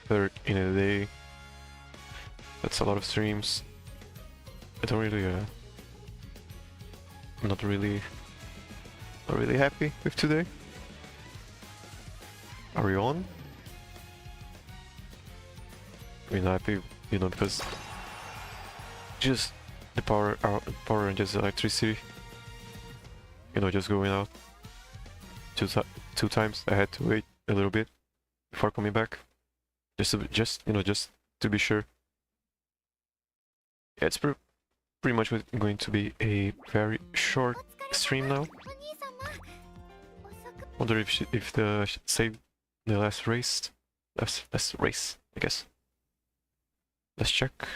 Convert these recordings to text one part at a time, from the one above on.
third in a day. That's a lot of streams. I don't really, I'm not really happy with today. Are we on? I mean, happy, you know, because just the power and just electricity, you know, just going out two times. I had to wait a little bit before coming back, just to be sure. Yeah, it's pretty much going to be a very short stream now. Wonder if the save the last race, I guess. Let's check.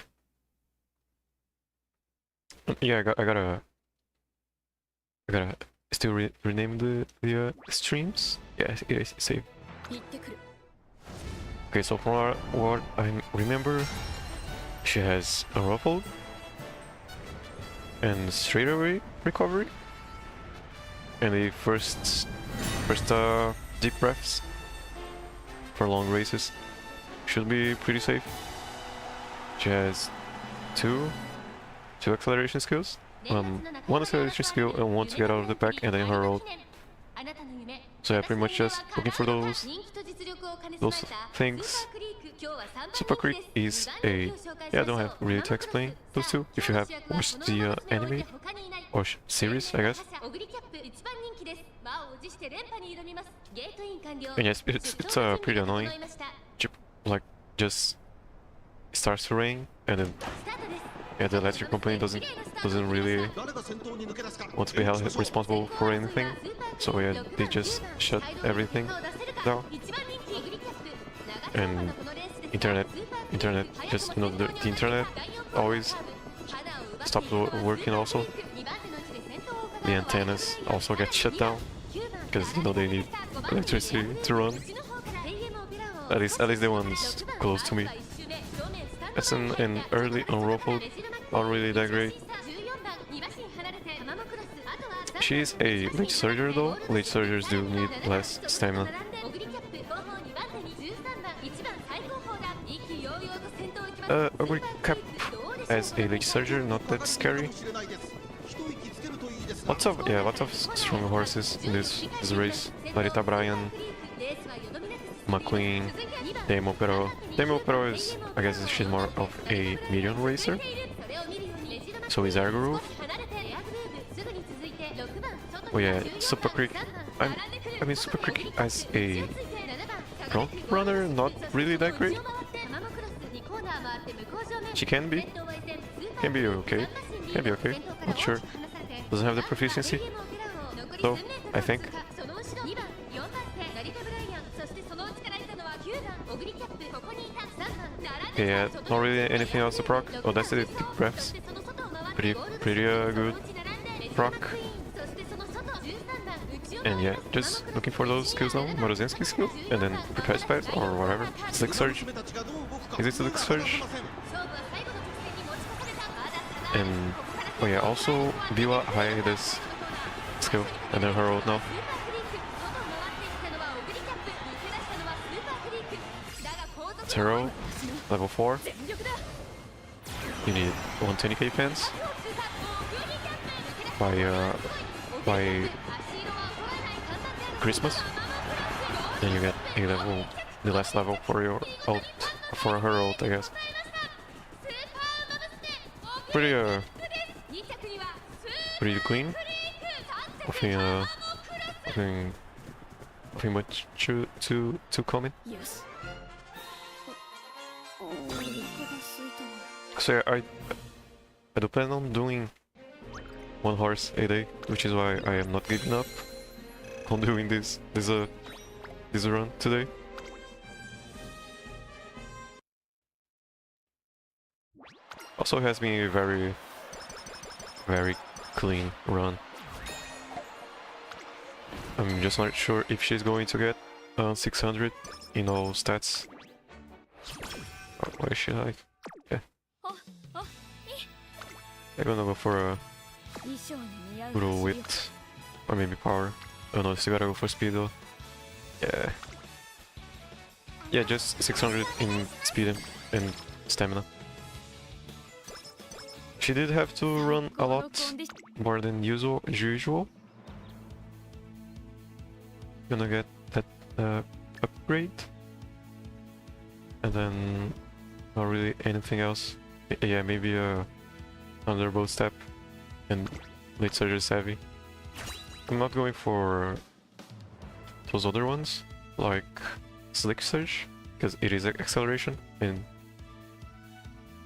Yeah, I gotta still rename the streams. Yeah, it is save. Okay, so from what I remember, she has Unruffled and Straightaway Recovery, and the first deep breaths for long races. Should be pretty safe. She has two acceleration skills, one acceleration skill and one to get out of the pack, and then her ult. So yeah, pretty much just looking for those things. Super Creek is a... yeah, I don't have really to explain those two. If you have watched the anime or series, I guess. And yes, it's pretty annoying. Like, just starts to rain and then yeah, the electric company doesn't really want to be held responsible for anything. So yeah, they just shut everything down. And internet, just, you know, the internet always stopped working also. The antennas also get shut down because, you know, they need electricity to run. At least the ones close to me. It's an early unruffled, not really that great. She's a late surger though. Late surgers do need less stamina. Oguri Cap as a late surger, not that scary. Lots of strong horses in this race. Larita Bryan, McQueen, Demo Pero is, I guess she's more of a medium racer. So is Arguru. Oh yeah, Super Creek. I mean Super Creek as a front runner, not really that great. She can be okay. Not sure. Doesn't have the proficiency, though, I think. Yeah, not really anything else to proc. Oh, that's the deep breaths. Pretty good proc. And yeah, just looking for those skills now. Morozinski skill, and then prepare spice or whatever. Slick Surge. Is it Slick Surge? And oh yeah, also Biwa high this skill, and then her ult now. Zero, level 4. You need 120k pens by Christmas. Then you get the last level for your ult, for her ult, I guess. Pretty clean. Nothing much to comment. So yeah, I do plan on doing one horse a day, which is why I am not giving up on doing this run today. Also has been a very clean run. I'm just not sure if she's going to get 600 in all stats. Or what is she like? Yeah. I'm gonna go for a brutal wit, or maybe power. Oh no, still gotta go for speed though. Yeah. Yeah, just 600 in speed and stamina. She did have to run a lot more than usual. Gonna get that upgrade. And then not really anything else. Yeah, maybe a Thunderbolt Step and Late Surge Savvy. I'm not going for those other ones, like Slick Surge, because it is acceleration, and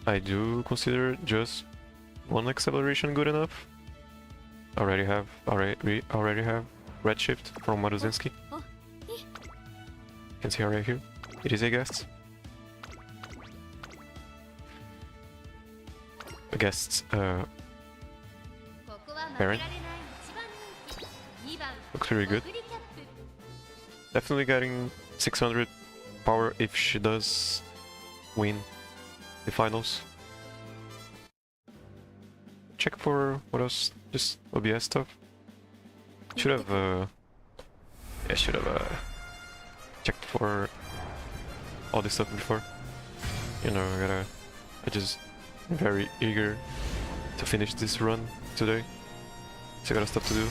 I do consider just one acceleration good enough. Already have Redshift from Maruzinski. You can see right here. It is a guest. A guest parent. Looks very good. Definitely getting 600 power if she does win the finals. Check for what else? Just OBS stuff. Should have checked for all this stuff before. You know, I just very eager to finish this run today. So I got stuff to do.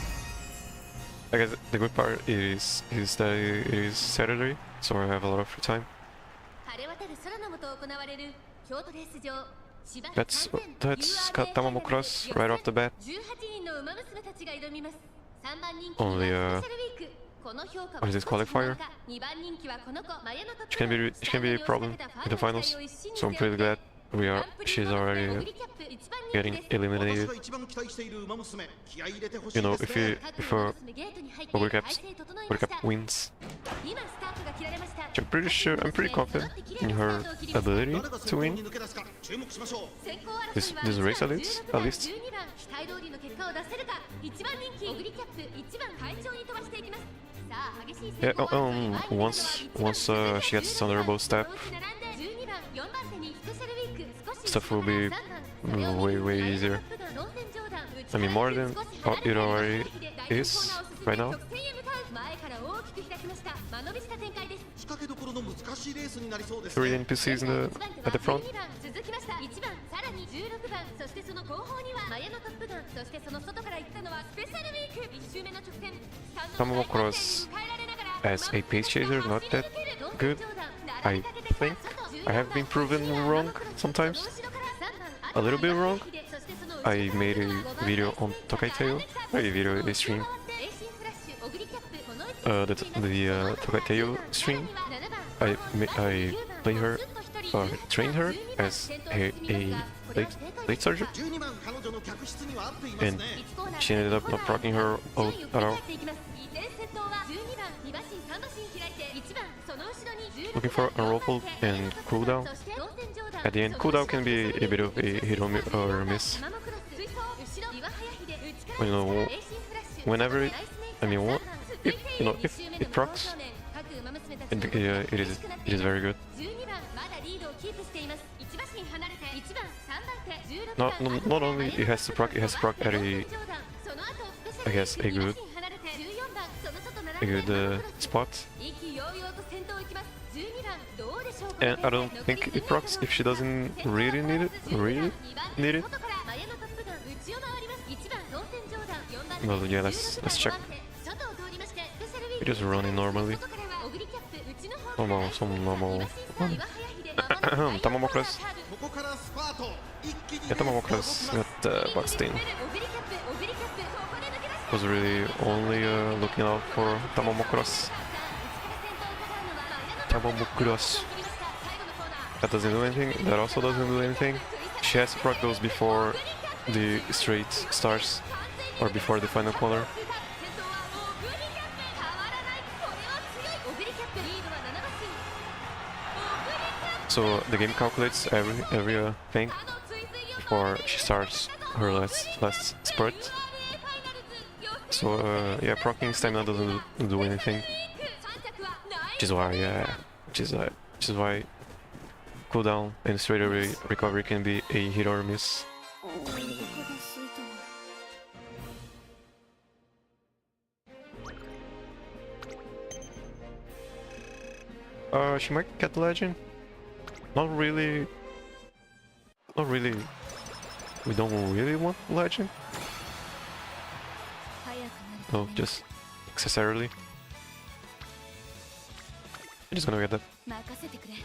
I guess the good part is that it is Saturday, so I have a lot of free time. Let's cut Tamamo Cross right off the bat. Only what is this, qualifier? She can be a problem in the finals, so I'm pretty glad she's already getting eliminated. You know, if Oguri Cap wins, I'm pretty confident in her ability to win this race at least. Yeah, once she gets Thunderbolt Step, stuff will be way easier. I mean, more than it already is right now. 3 NPCs at the front. Tamamo Cross as a pace chaser, not that good, I think. I have been proven wrong sometimes. A little bit wrong. I made a video on Tokaiteo, a stream. The Tokaiteo stream. I play her, trained her as a late surgeon, and she ended up not proccing her out at all. Looking for unruffled and cooldown. At the end, cooldown can be a bit of a hit or miss. You know, whenever if it procs, it is very good. Not only it has to proc, it has to proc at a good spot. And I don't think it procs if she doesn't really need it. Well, yeah, let's check. It is running normally. Normal. Tamamo Cross. Yeah, Tamamo Cross got boxed in. Was really only looking out for Tamamo Cross. That doesn't do anything, that also doesn't do anything. She has to proc those before the straight starts, or before the final corner. So the game calculates every thing before she starts her last spurt. So yeah, proccing stamina doesn't do anything. Which is why cooldown and straight away recovery can be a hit or miss. She might get the legend. Not really. Not really. We don't really want legend. No, just accessorily. I'm just gonna get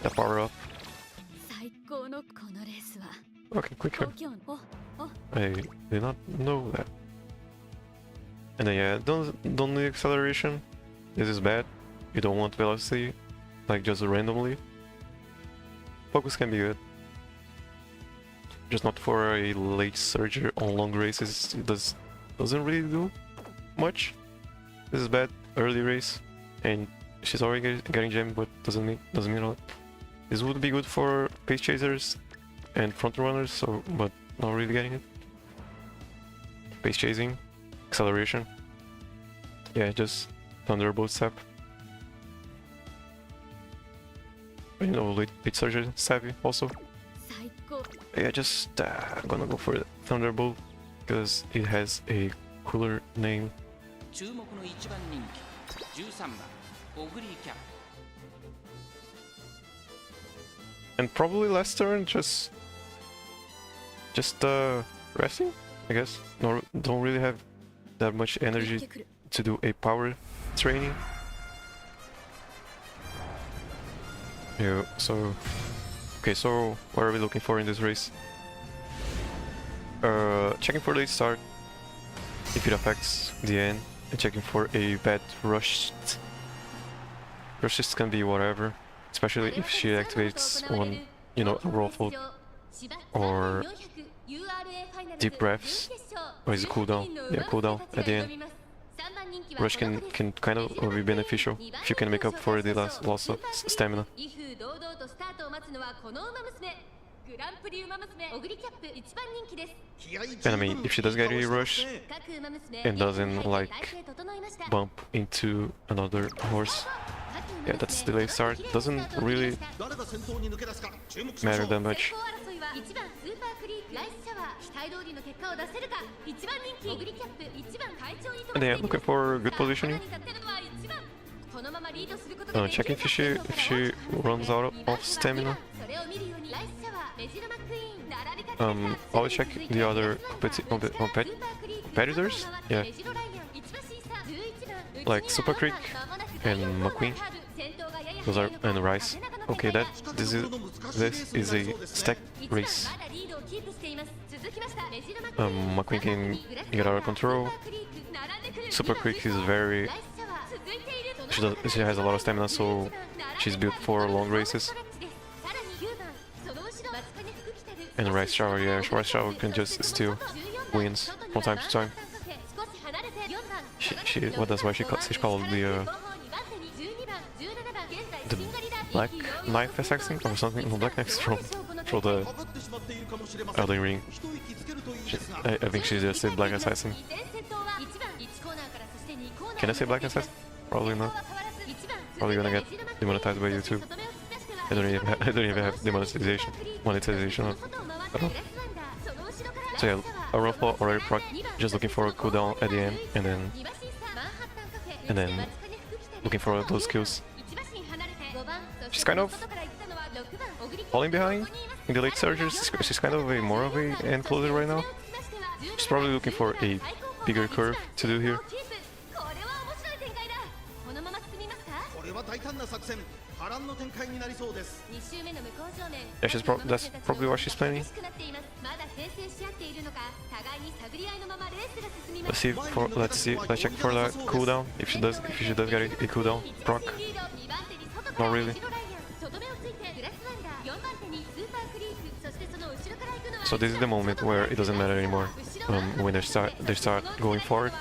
that power up. Okay, quicker. I did not know that. And then yeah, don't need acceleration. This is bad. You don't want velocity, like just randomly. Focus can be good. Just not for a late surger on long races. It doesn't really do much. This is bad early race, and she's already getting jammed, but doesn't mean a lot. This would be good for pace chasers and front runners, so but not really getting it. Pace chasing, acceleration. Yeah, just thunderbolt step. You know, late surger savvy also. Yeah, just I'm gonna go for thunderbolt because it has a cooler name. And probably last turn just resting, I guess. No, don't really have that much energy to do a power training. Yeah, so okay, so what are we looking for in this race? Checking for late start if it affects the end, and checking for a bad rush. Rushes can be whatever, especially if she activates on, you know, a ruffle or deep breaths, or is it cooldown? Yeah, cooldown at the end. Rush can kind of be beneficial if you can make up for the loss of stamina. And I mean, if she does get a rush and doesn't like bump into another horse, yeah, that's the late start. Doesn't really matter that much. And yeah, looking for good positioning. Checking if she runs out of stamina. Always check the other competitors. Yeah, like Super Creek and McQueen. Those are and Rice. Okay, this is a stack race. McQueen can get out of control. Super Creek is very. She has a lot of stamina, so she's built for long races. And Rice Shower, yeah, Rice Shower can just steal wins from time to time. That's why she's called the Black Knife Assassin or something. No, Black Knife is from the Elden Ring. I think she's just a Black Assassin. Can I say Black Assassin? Probably not. Probably gonna get demonetized by YouTube. I don't even have monetization on. So yeah, a ruffle already proc, just looking for a cooldown at the end, and then looking for those kills. She's kind of falling behind in the late surges. She's kind of more of a end closer right now. She's probably looking for a bigger curve to do here. Yeah, that's probably what she's planning. Let's check for the cooldown. If she does get a cooldown proc. Not really. So this is the moment where it doesn't matter anymore. When they start going forward.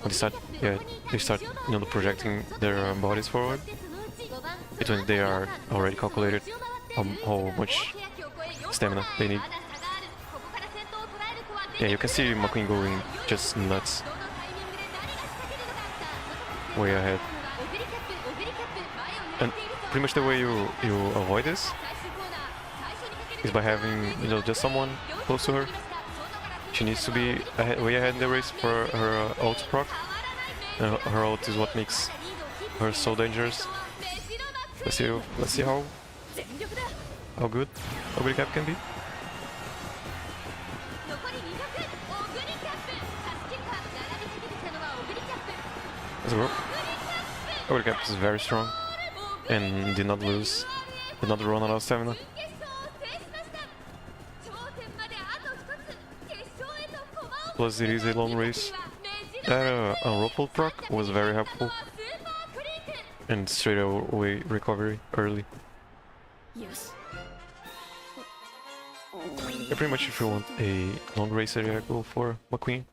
When they start, you know, projecting their bodies forward. It's when they are already calculated how much stamina they need. Yeah, you can see McQueen going just nuts. Way ahead. And pretty much the way you avoid this is by having, you know, just someone close to her. She needs to be way ahead in the race for her ult proc. Her ult is what makes her so dangerous. Let's see how good Oguri cap can be. Let's go. Oguri cap is very strong and did not run out of stamina. Plus it is a long race. That unruffled proc was very helpful. And straight away recovery early. Yeah, pretty much if you want a long race area, go for McQueen.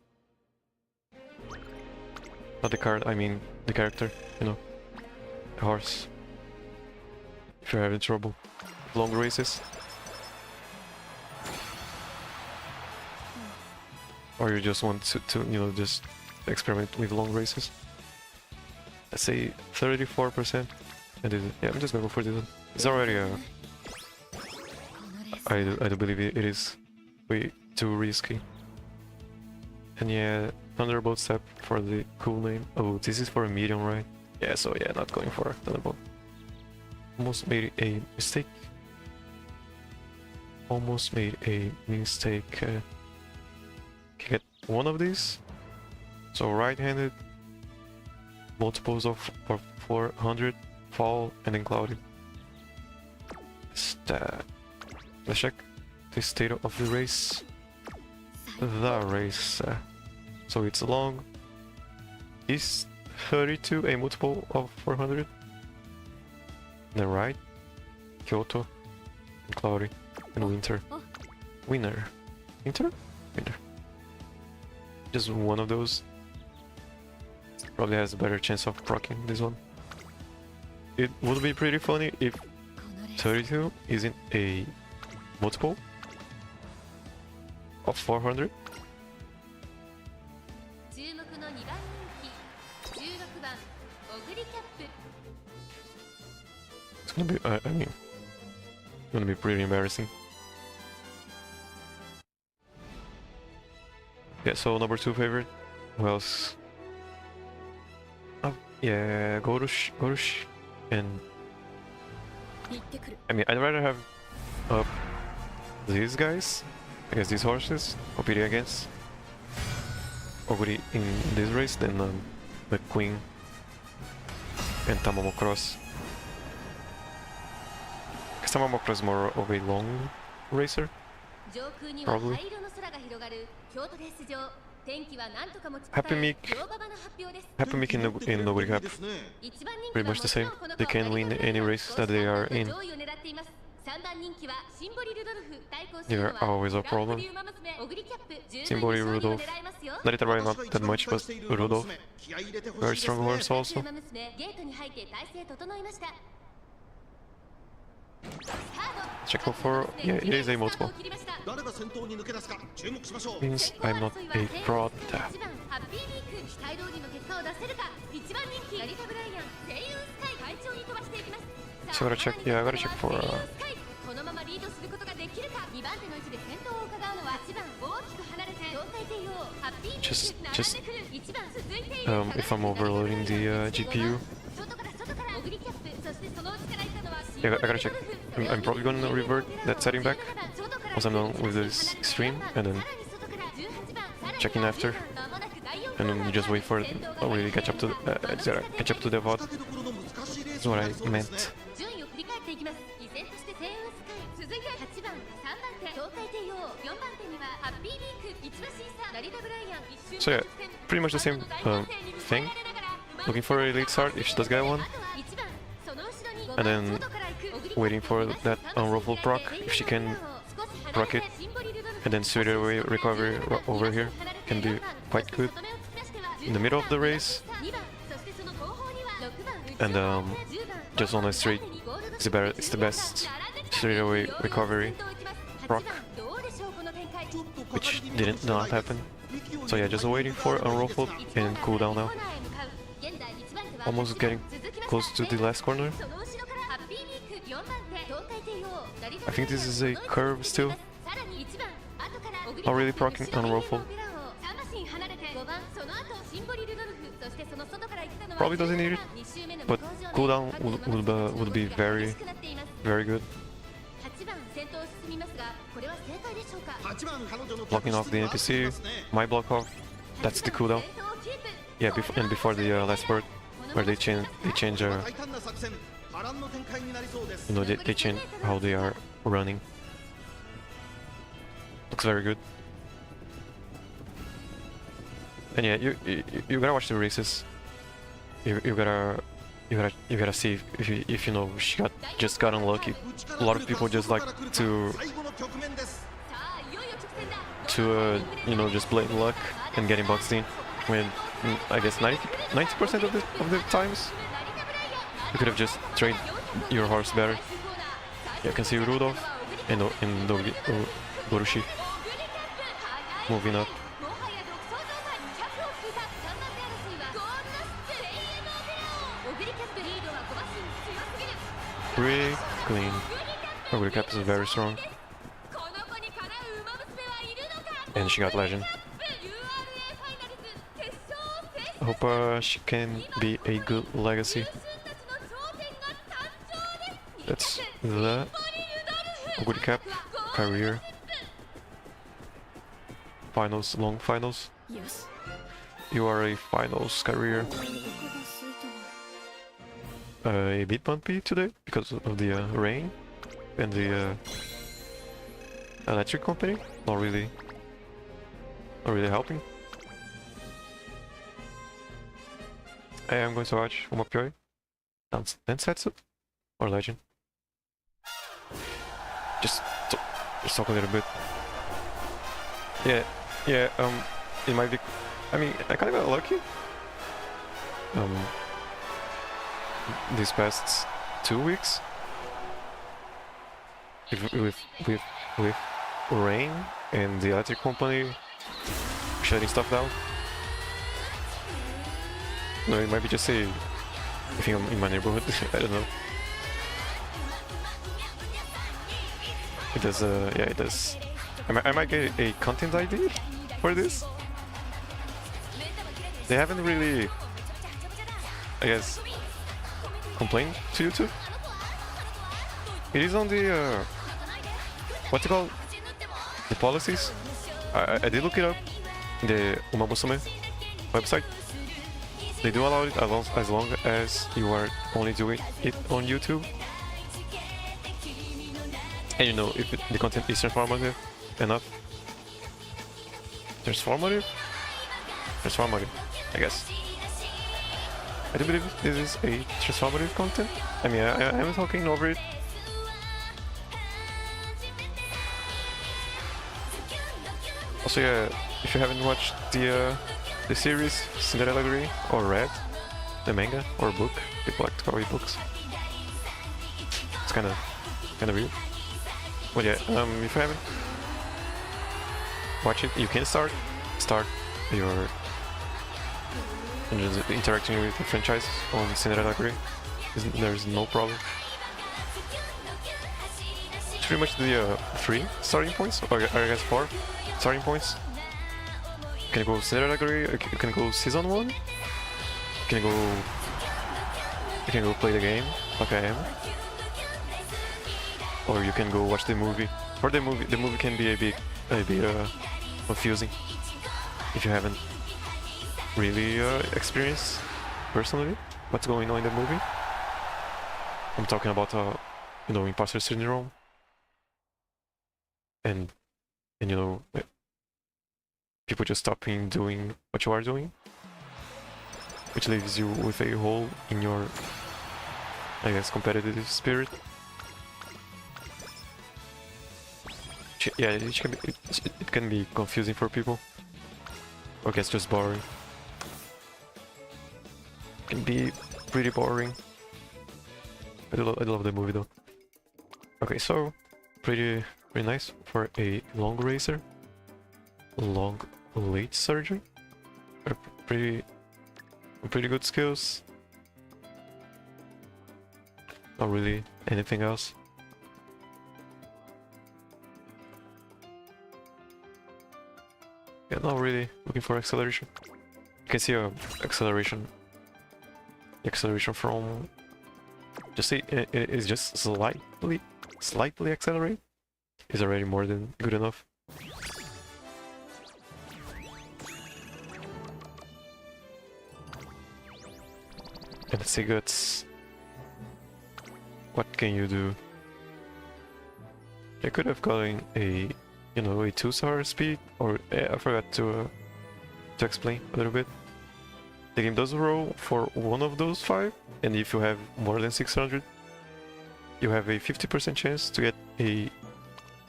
Not the card, I mean the character, you know. The horse. If you're having trouble with long races. Or you just want to you know, just experiment with long races. Let's say 34%. And yeah, I'm just gonna go for this one. It's already I do believe it is way too risky. And yeah, Thunderbolt Step for the cool name. Oh, this is for a medium, right? Yeah, so yeah, not going for Thunderbolt. Almost made a mistake. Almost made a mistake. Can get one of these. So right-handed, multiples of 400, fall, and then cloudy. Let's check the state of the race. The race. So it's long. Is 32 a multiple of 400? Then right, Kyoto, and cloudy, and winter. Winter. Winter? Winter. Just one of those. Probably has a better chance of proccing this one. It would be pretty funny if 32 isn't a multiple of 400. It's gonna be, I mean, gonna be pretty embarrassing. Yeah, so number 2 favorite. Who else? Yeah, Gorush, and I mean, I'd rather have these guys, I guess these horses, competing against Oguri in this race than McQueen and Tamamocross. Because Tamamocross is more of a long racer, probably. Happy Meek in Oguri Cup, pretty much the same. They can win any race that they are in. They are always a problem. Simbori, Rudolph, Narita not that much, but Rudolph, very strong horse also. Check for, yeah, it is a multiple. Means I'm not a fraud. So I gotta check, yeah, I gotta check for just if I'm overloading the GPU. Yeah, I gotta check. I'm probably gonna revert that setting back once I'm done with this stream, and then check in after, and then you just wait for it. Don't really catch up to the VOD. That's what I meant. So yeah, pretty much the same thing. Looking for a late start if she does get one, and then waiting for that unruffled proc if she can proc it, and then straight away recovery over here can be quite good in the middle of the race, and just on a straight, it's the best straight away recovery proc, which did not happen. So yeah, just waiting for unruffled and cooldown now. Almost getting close to the last corner. I think this is a curve still. Not really proccing unruffled. Probably doesn't need it, but cooldown would be very, very good. Blocking off the NPC, my block off, that's the cooldown. Yeah, and before the last bird, where they change you know, they change how they are running. Looks very good. And yeah, you gotta watch the races. You gotta see if you know she just got unlucky. A lot of people just like to you know, just blame luck and getting boxed in, when I guess 90% of the times you could have just trained your horse better. Yeah, you can see Rudolph and Gorushi moving up. Pretty clean. Oguri cap is very strong. And she got legend. I hope she can be a good legacy. That's the Oguri cap career. Finals, long finals. URA finals career. A bit bumpy today because of the rain and the electric company. Not really helping. I am going to watch Umamusume. Densetsu or Legend. Just talk a little bit. Yeah. It might be. I mean, I kind of got lucky. These past 2 weeks with rain and the electric company shutting stuff down. No, it might be just a thing in my neighborhood. I don't know. It does. Yeah, it does. I might get a content ID for this. They haven't really, I guess, complained to YouTube. It is on the what you call the policies. I did look it up in the Umamusume website. They do allow it as long as you are only doing it on YouTube, and you know if the content is transformative enough. Transformative, I guess. I do believe this is a transformative content. I mean, I am talking over it. Also, yeah, if you haven't watched the series Cinderella Agree or read the manga or book, people like to call it books. It's kind of weird. But yeah, if you haven't watched it, you can start your interacting with the franchise on Cinderella Agree. There's no problem. It's pretty much the 3 starting points, or I guess 4 starting points. You can go Cinderella Agree, you can go Season 1, you can go play the game, like I am. Or you can go watch the movie. For the movie can be a bit confusing if you haven't really experienced personally what's going on in the movie. I'm talking about you know, imposter syndrome, and you know, people just stopping doing what you are doing, which leaves you with a hole in your, I guess, competitive spirit. Yeah, it can be confusing for people, or I guess just boring. It can be pretty boring. I love the movie though. Okay, so pretty nice for a long racer, long late surgery. Pretty good skills. Not really anything else. Yeah, not really looking for acceleration. You can see a acceleration. Acceleration from just say it is just slightly accelerate is already more than good enough. And let's say guts. What can you do? I could have gotten a, you know, a 2-star speed, or I forgot to explain a little bit. The game does roll for one of those 5, and if you have more than 600, you have a 50% chance to get a, you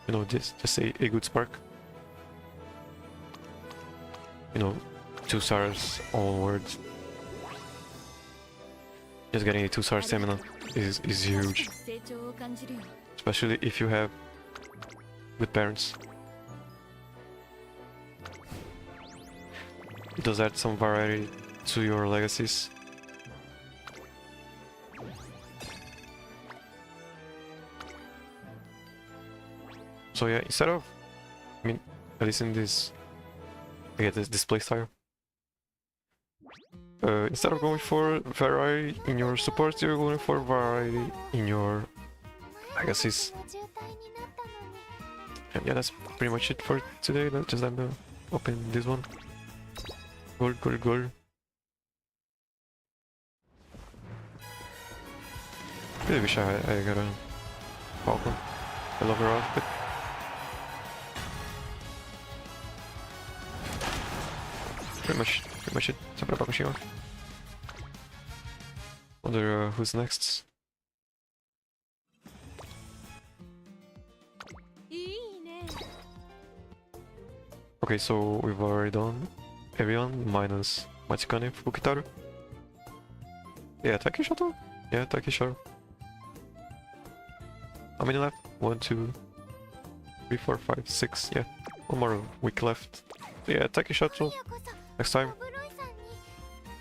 know, just say a good spark. You know, 2 stars onwards. Just getting a 2-star stamina is huge. Especially if you have good parents. It does add some variety to your legacies. So yeah, instead of, I mean, at least in this, I get this display style. Instead of going for variety in your supports, you're going for variety in your legacies. And yeah, that's pretty much it for today. Just let me open this one. Gold, gold, gold. Really wish I got a Falcon. I love her outfit. Pretty much it. Sobre a baguncinha. Wonder who's next. Okay, so we've already done everyone minus Machikane, Fukitaru. Yeah, Takishato? Yeah, Takishato. How many left? 1, 2, 3, 4, 5, 6. Yeah, one more week left. Yeah, Takishato. Next time.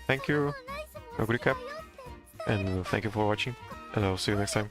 Thank you, Oguri Cap, and thank you for watching, and I'll see you next time.